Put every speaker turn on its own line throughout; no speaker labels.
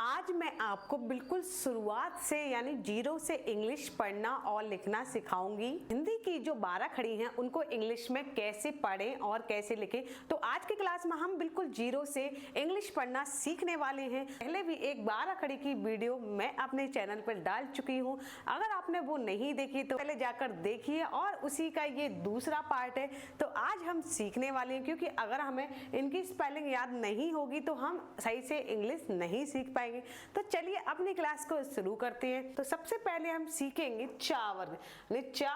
आज मैं आपको बिल्कुल शुरुआत से यानी जीरो से इंग्लिश पढ़ना और लिखना सिखाऊंगी। हिंदी की जो 12 खड़ी हैं उनको इंग्लिश में कैसे पढ़ें और कैसे लिखें। तो आज की क्लास में हम बिल्कुल जीरो से इंग्लिश पढ़ना सीखने वाले हैं। पहले भी एक 12 खड़ी की वीडियो मैं अपने चैनल पर डाल चुकी हूँ। अगर आपने वो नहीं देखी तो पहले जाकर देखिए और उसी का ये दूसरा पार्ट है। तो आज हम सीखने वाले हैं, क्योंकि अगर हमें इनकी स्पेलिंग याद नहीं होगी तो हम सही से इंग्लिश नहीं सीख पाएंगे। तो चलिए अपनी क्लास को शुरू करते हैं। तो सबसे पहले हम सीखेंगे चा वर्ग, चा।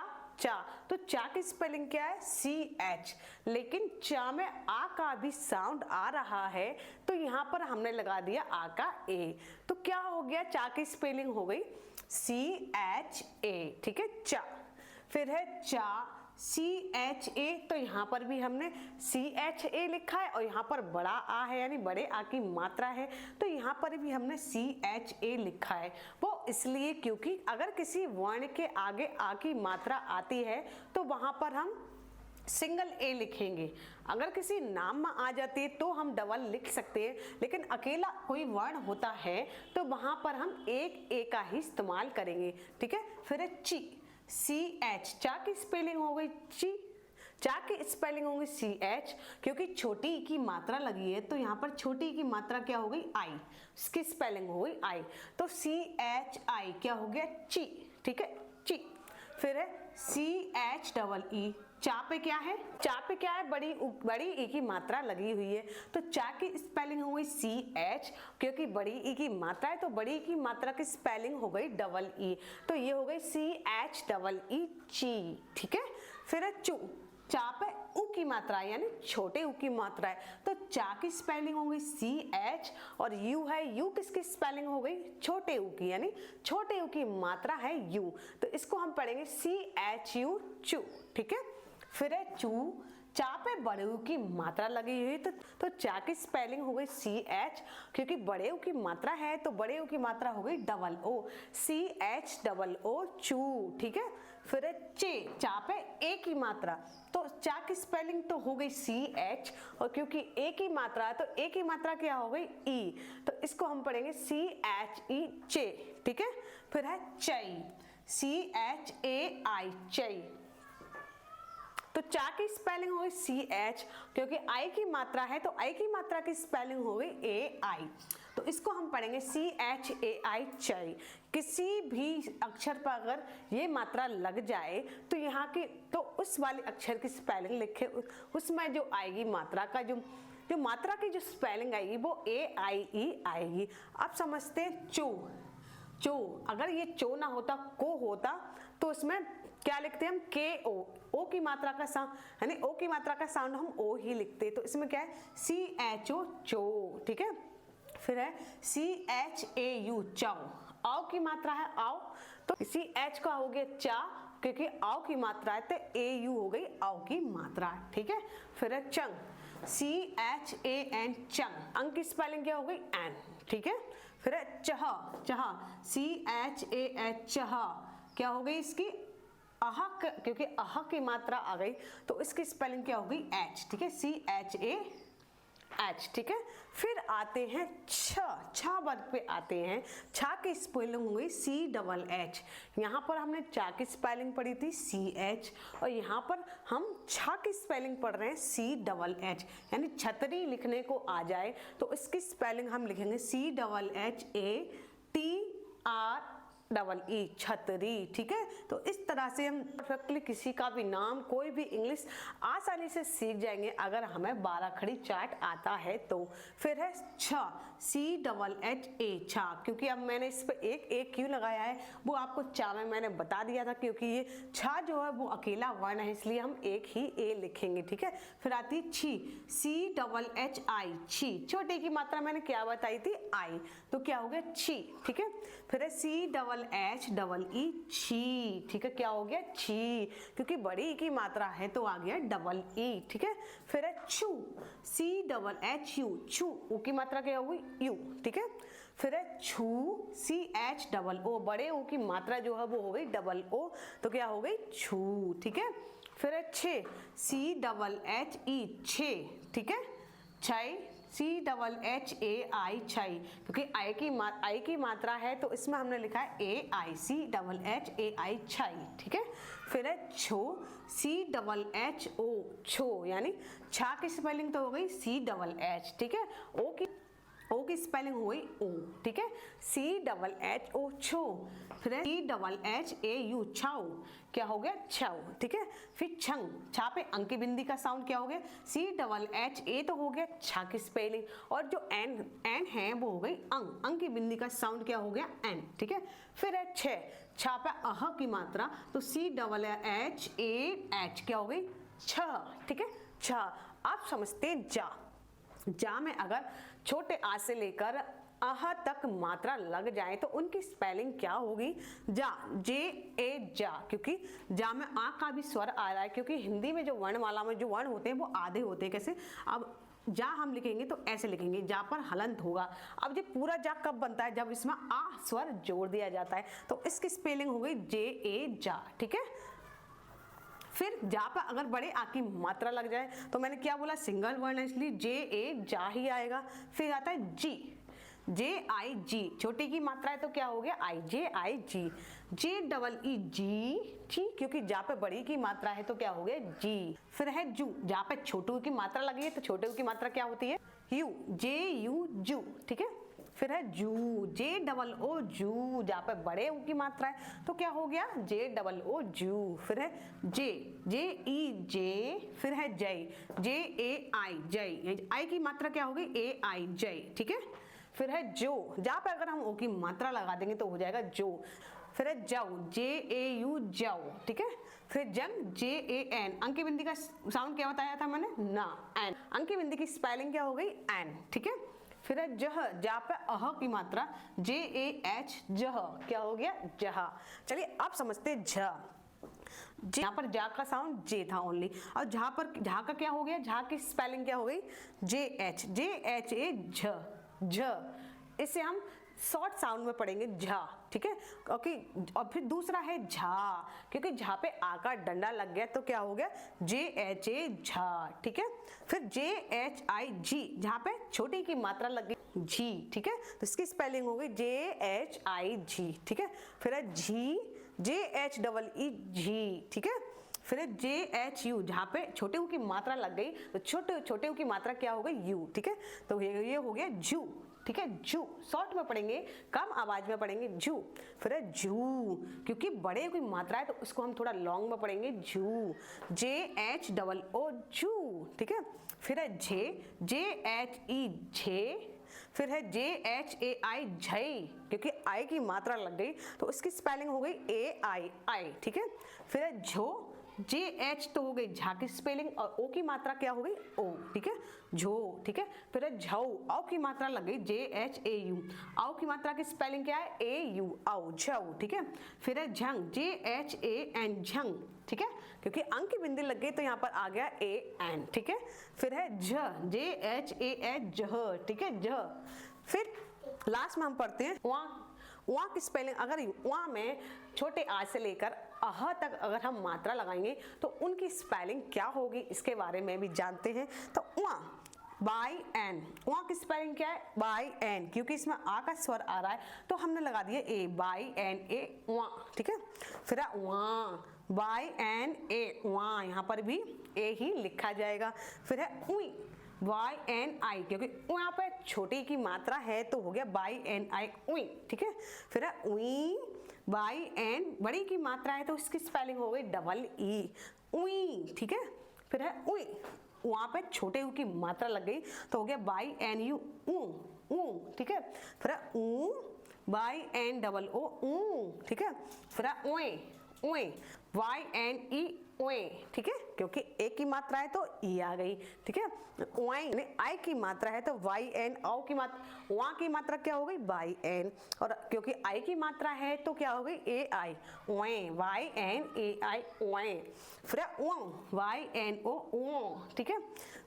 तो चा की स्पेलिंग क्या है? CH। लेकिन चा में आ का भी साउंड आ रहा है तो यहाँ पर हमने लगा दिया आ का ए। तो क्या हो गया? चा की स्पेलिंग हो गई CHA। ठीक है, चा। फिर है चा CHA। तो यहाँ पर भी हमने CHA लिखा है और यहाँ पर बड़ा आ है यानी बड़े आ की मात्रा है तो यहाँ पर भी हमने CHA लिखा है। वो इसलिए क्योंकि अगर किसी वर्ण के आगे आ की मात्रा आती है तो वहां पर हम सिंगल ए लिखेंगे। अगर किसी नाम में आ जाती है तो हम डबल लिख सकते हैं, लेकिन अकेला कोई वर्ण होता है तो वहां पर हम एक ए का ही इस्तेमाल करेंगे। ठीक है, फिर है ची, CH। चा की स्पेलिंग हो गई ची, चा की स्पेलिंग हो गई CH। क्योंकि छोटी ई की मात्रा लगी है तो यहाँ पर छोटी ई की मात्रा क्या हो गई? आई। इसकी स्पेलिंग हो गई आई। तो CHI क्या हो गया? ची। ठीक है, ची। फिर है CHEE। चा पे क्या है? चा पे क्या है? बड़ी ई की मात्रा लगी हुई है तो चा की स्पेलिंग हो गई CH। क्योंकि बड़ी ई की मात्रा है तो बड़ी ई की मात्रा की स्पेलिंग हो गई डबल ई। तो ये हो गई CHEE, ची। ठीक है, फिर है चू। चा पे उ की मात्रा है यानी छोटे उ की मात्रा है तो चा की स्पेलिंग हो गई CH। और यू है, यू किसकी स्पेलिंग हो गई? छोटे उ की, यानी छोटे उ की मात्रा है यू। तो इसको हम पढ़ेंगे CHU, चू। ठीक है, फिर है चू। चा पे बड़े उ की मात्रा लगी हुई तो चा की स्पेलिंग हो गई CH। क्योंकि बड़े उ की मात्रा है तो बड़े उ की मात्रा हो गई डबल ओ, CHOO, चू। ठीक है, फिर है चे। चा पे ए की मात्रा तो चा की स्पेलिंग तो हो गई CH। और क्योंकि ए की मात्रा है तो ए की मात्रा क्या हो गई? ई। तो इसको हम पढ़ेंगे CHE, चे। ठीक है, फिर है चई, CHAI, चई। तो चा की स्पेलिंग हो गई CH। क्योंकि आई की मात्रा है तो आई की मात्रा की स्पेलिंग हो गई AI। तो इसको हम पढ़ेंगे CHAI, चई। किसी भी अक्षर पर अगर ये मात्रा लग जाए तो यहाँ की तो उस वाले अक्षर की स्पेलिंग लिखे, उसमें जो आएगी मात्रा का जो मात्रा की जो स्पेलिंग आएगी वो AIE आएगी। अब समझते हैं चो। अगर ये चो ना होता को होता तो उसमें क्या लिखते हैं हम? KO। ओ की मात्रा का साउंड यानी ओ की मात्रा का साउंड हम ओ ही लिखते, तो इसमें क्या है? CHO, चो। ठीक है, फिर है CHAU, चाओ। आओ की मात्रा है आओ तो CH का हो गया चा। क्योंकि आओ की मात्रा है तो AU हो गई आओ की मात्रा। ठीक है, फिर है चंग, CHAN, चंग। अंग की स्पेलिंग क्या हो गई? एन। ठीक है, फिर है चह, CHAH, चह। क्या हो गई इसकी? आहा, क्योंकि आहा की मात्रा आ गई तो इसकी स्पेलिंग क्या हो गई? H। ठीक है, CHAH। ठीक है, फिर आते हैं छा वर्ग पे आते हैं। छा की स्पेलिंग हो गई CHH। यहाँ पर हमने चा की स्पेलिंग पढ़ी थी CH और यहाँ पर हम छा की स्पेलिंग पढ़ रहे हैं CHH। यानी छतरी लिखने को आ जाए तो इसकी स्पेलिंग हम लिखेंगे CHATREE, छतरी। ठीक है, तो इस तरह से हम परफेक्टली किसी का भी नाम, कोई भी इंग्लिश आसानी से सीख जाएंगे अगर हमें 12 खड़ी चार्ट आता है तो। फिर है छा, CHHA, छा। क्योंकि अब मैंने इस पर एक क्यों लगाया है वो आपको चा में मैंने बता दिया था, क्योंकि ये छा जो है वो अकेला वर्ण है इसलिए हम एक ही ए लिखेंगे। ठीक है, फिर आती है छी, CHHI, छी। छोटे की मात्रा मैंने क्या बताई थी? आई। तो क्या हो गया? छी। ठीक है, फिर है CHEE, छी। ठीक है, क्या हो गया? छी। क्योंकि बड़ी ई की मात्रा है तो आ गया डबल ई। ठीक है, फिर है छू, CHHU, छू। ऊ की मात्रा क्या हो गई? यू। ठीक है, फिर है छू, CHOO, बड़े ऊ की मात्रा जो है वो हो गई डबल ओ तो क्या हो गई? छू। ठीक है, फिर है छे, CHHE, छे। ठीक है, छई, CHHAI छाई, क्योंकि आई की मात्रा है तो इसमें हमने लिखा है AI, CHHAI छाई, ठीक है। फिर है छो, CHHO छो, यानी छा की स्पेलिंग तो हो गई CHH, ठीक है। ओ की स्पेलिंग हो गई ओ, ठीक है। CHHO छो। फिर है CHHAU छाओ, क्या हो गया छाओ, ठीक है। फिर छंग, छा पे अंक की बिंदी का साउंड क्या हो गया CHHA तो हो गया छा की स्पेलिंग, और जो एन है वो हो गई अंक की बिंदी का साउंड क्या हो गया एन, ठीक है। फिर है छ, छा पे अह की मात्रा तो CHHAH क्या हो गई छ, ठीक है छ। आप समझते हैं जा में अगर छोटे आ से लेकर अह तक मात्रा लग जाए तो उनकी स्पेलिंग क्या होगी जा, JA जा, क्योंकि जा में आ का भी स्वर आ रहा है, क्योंकि हिंदी में जो वर्णमाला में जो वर्ण होते हैं वो आधे होते हैं। कैसे, अब जा हम लिखेंगे तो ऐसे लिखेंगे, जा पर हलंत होगा। अब ये पूरा जा कब बनता है, जब इसमें आ स्वर जोड़ दिया जाता है, तो इसकी स्पेलिंग हो गई JA जा, ठीक है। फिर जा पर अगर बड़े आ की मात्रा लग जाए तो मैंने क्या बोला, सिंगल वर्ण है इसलिए JA जा ही आएगा। फिर आता है जी, JIG, छोटी की मात्रा है तो क्या हो गया JIG, JEE जी, क्योंकि जा पे बड़ी की मात्रा है तो क्या हो गया जी। फिर है जू, जा पे छोटू की मात्रा लगी है तो छोटू की मात्रा क्या होती है यू, JU जू, ठीक है। फिर है जू, JOO जू, जा पे बड़े ऊ की मात्रा है तो क्या हो गया JOO जू। फिर है JEE जे, फिर है जय, JAI जय, आई की मात्रा क्या हो गई AI जय, ठीक है। फिर है जो, जा पे अगर हम ओ की मात्रा लगा देंगे तो हो जाएगा जो। फिर है जाऊ, JAU जाओ, ठीक है। फिर जंग, JAN, अंक की बिंदी का साउंड क्या बताया था मैंने ना, एन, अंक की बिंदी की स्पेलिंग क्या हो गई एन, ठीक है। फिर है जह, जा पे अह की मात्रा JAH जह, क्या हो गया जहा। चलिए अब समझते हैं यहाँ पर जा का साउंड जे था ओनली, और जहाँ पर झा का क्या हो गया, झा की स्पेलिंग क्या हो गई JHA झ, इसे हम शॉर्ट साउंड में पढ़ेंगे झा, ठीक है। ओके, और फिर दूसरा है झा, क्योंकि झा पे आ का डंडा लग गया तो क्या हो गया JHA झा, ठीक है। फिर JHIG, जहाँ पे छोटी की मात्रा लग गई जी, ठीक है, तो इसकी स्पेलिंग हो गई JHIG, ठीक है। फिर है झी, JHEE झी, ठीक है। फिर JHU, जहाँ पे छोटे ऊ की मात्रा लग गई तो छोटे ऊ की मात्रा क्या हो गई यू, ठीक है। तो ये हो गया जू, ठीक है, जू शॉर्ट में पढ़ेंगे, कम आवाज में पढ़ेंगे जू। फिर है जू, क्योंकि बड़े की मात्रा है तो उसको हम थोड़ा लॉन्ग में पढ़ेंगे जू, JHOO जू, ठीक है। फिर है JHE झे, फिर है JHAI झई, क्योंकि आई की मात्रा लग गई तो उसकी स्पेलिंग हो गई AI, ठीक है। फिर है झो, JH तो हो गई झा की स्पेलिंग, और ओ की मात्रा क्या हो गई ओ, ठीक है, झो, ठीक है। फिर है झऊ, औ की मात्रा लग गई JHAU, औ की मात्रा की स्पेलिंग क्या है AU, औ झऊ, ठीक है। फिर है झंग, JHAN झंग, ठीक है, क्योंकि अंक की बिंदी लग गई तो यहाँ पर आ गया AN, ठीक है। फिर है JHAH जह, ठीक है जह। फिर लास्ट में हम पढ़ते हैं वहाँ की स्पेलिंग, अगर वहाँ में छोटे आ से लेकर अह तक अगर हम मात्रा लगाएंगे तो उनकी स्पेलिंग क्या होगी, इसके बारे में भी जानते हैं। तो वहाँ बाई एन, वहाँ की स्पेलिंग क्या है बाई एन, क्योंकि इसमें आ का स्वर आ रहा है तो हमने लगा दिया ए, बाई एन ए वहाँ, ठीक है। फिर वहाँ, बाई एन ए वहाँ, यहाँ पर भी ए ही लिखा जाएगा। फिर है उई, YNI, क्योंकि यहाँ पे छोटी की मात्रा है तो हो गया YNI उई, ठीक है। फिर है उई, YN, बड़ी की मात्रा है तो इसकी स्पेलिंग हो गई EE उई, ठीक है। फिर है उई, वहाँ पे छोटे ऊ की मात्रा लग गई तो हो गया YNU ऊ, ठीक है। फिर है ऊ, YNOO ऊ, ठीक है। फिर है उए उए, YNE उए, ठीक है, क्योंकि ए की मात्रा है तो ई आ गई, ठीक है। वाई, आई की मात्रा है तो YN, औ की मात्रा, वहाँ की मात्रा क्या हो गई YN, और क्योंकि आई की मात्रा है तो क्या हो गई AI उए, YNAI उए। फिर है YNO ऊ, ठीक है।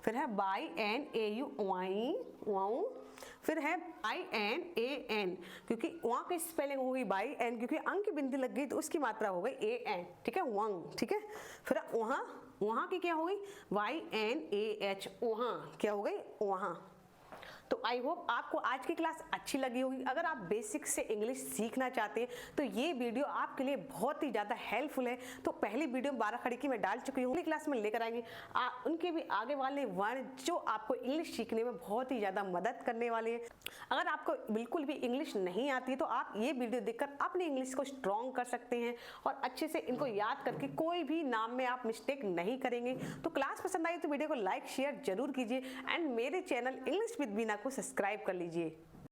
फिर है YNAU उआई उआऊ। फिर है INAN, क्योंकि वहाँ की स्पेलिंग हो गई YN, क्योंकि अंक की बिंदी लग गई तो उसकी मात्रा हो गई AN, ठीक है वंग, ठीक है। फिर वहाँ की क्या हो गई YNAH वहाँ, क्या हो गई वहाँ, तो आई होप आपको आज की क्लास अच्छी लगी होगी। अगर आप बेसिक से इंग्लिश सीखना चाहते हैं तो ये वीडियो आपके लिए बहुत ही ज़्यादा हेल्पफुल है। तो पहली वीडियो 12 खड़ी की मैं डाल चुकी हूँ, अगली क्लास में लेकर आएंगे उनके भी आगे वाले वर्ण जो आपको इंग्लिश सीखने में बहुत ही ज़्यादा मदद करने वाले हैं। अगर आपको बिल्कुल भी इंग्लिश नहीं आती है तो आप ये वीडियो देखकर अपनी इंग्लिश को स्ट्रॉन्ग कर सकते हैं और अच्छे से इनको याद करके कोई भी नाम में आप मिस्टेक नहीं करेंगे। तो क्लास पसंद आई तो वीडियो को लाइक शेयर जरूर कीजिए एंड मेरे चैनल इंग्लिश विद बीना को सब्सक्राइब कर लीजिए।